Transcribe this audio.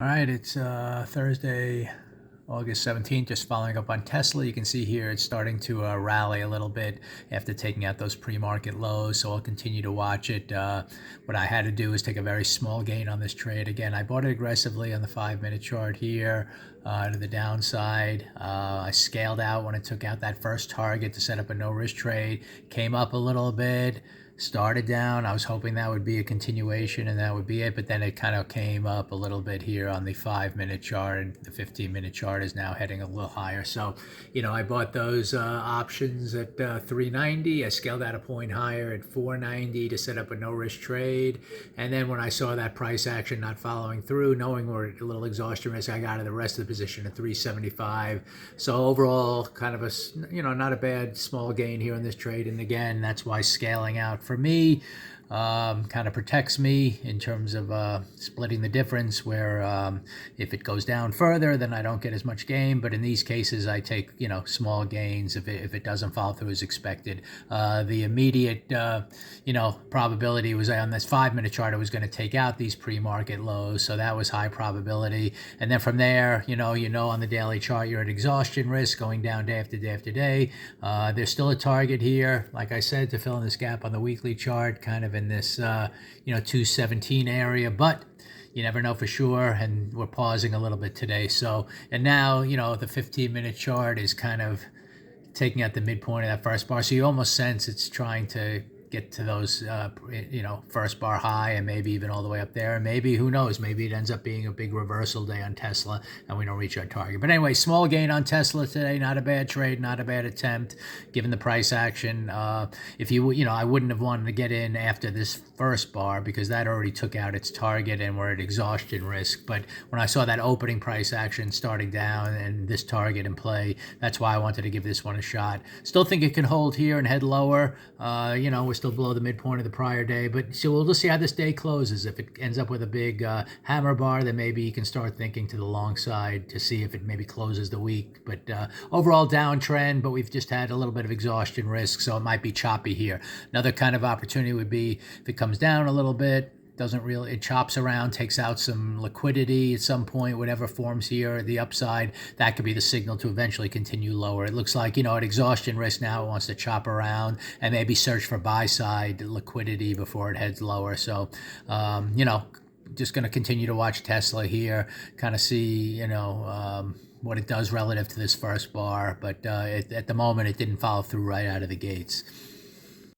All right, it's Thursday, August 17th, just following up on Tesla. You can see here it's starting to rally a little bit after taking out those pre-market lows, so I'll continue to watch it. What I had to do is take a very small gain on this trade. Again, I bought it aggressively on the 5-minute chart here to the downside. I scaled out when it took out that first target to set up a no-risk trade. Came up a little bit, started down. I was hoping that would be a continuation and that would be it, but then it kind of came up a little bit here on the 5-minute chart, and the 15-minute chart is now heading a little higher. So, I bought those options at 390. I scaled out a point higher at 490 to set up a no-risk trade. And then when I saw that price action not following through, knowing we're a little exhaustion risk, I got out of the rest of the position at 375. So overall, kind of not a bad small gain here in this trade. And again, that's why scaling out for me kind of protects me in terms of splitting the difference, where if it goes down further, then I don't get as much gain. But in these cases, I take small gains if it doesn't follow through as expected. The immediate probability was on this 5-minute chart, it was going to take out these pre-market lows, so that was high probability. And then from there, on the daily chart, you're at exhaustion risk going down day after day after day. There's still a target here, like I said, to fill in this gap on the weekly chart, kind of in this 217 area, but you never know for sure, and we're pausing a little bit today. So, and now the 15-minute chart is kind of taking out the midpoint of that first bar, so you almost sense it's trying to get to those first bar high, and maybe even all the way up there. And maybe, who knows, maybe it ends up being a big reversal day on Tesla and we don't reach our target. But anyway, small gain on Tesla today. Not a bad trade, not a bad attempt given the price action. If I wouldn't have wanted to get in after this first bar because that already took out its target and we're at exhaustion risk. But when I saw that opening price action starting down and this target in play, that's why I wanted to give this one a shot. Still think it can hold here and head lower. We're still below the midpoint of the prior day, but so we'll just see how this day closes. If it ends up with a big hammer bar, then maybe you can start thinking to the long side to see if it maybe closes the week. But overall downtrend, but we've just had a little bit of exhaustion risk, so it might be choppy here. Another kind of opportunity would be if it comes down a little bit, it chops around, takes out some liquidity at some point, whatever forms here, the upside, that could be the signal to eventually continue lower. It looks like, at exhaustion risk now, it wants to chop around and maybe search for buy side liquidity before it heads lower. So, just going to continue to watch Tesla here, kind of see, what it does relative to this first bar. But at the moment, it didn't follow through right out of the gates.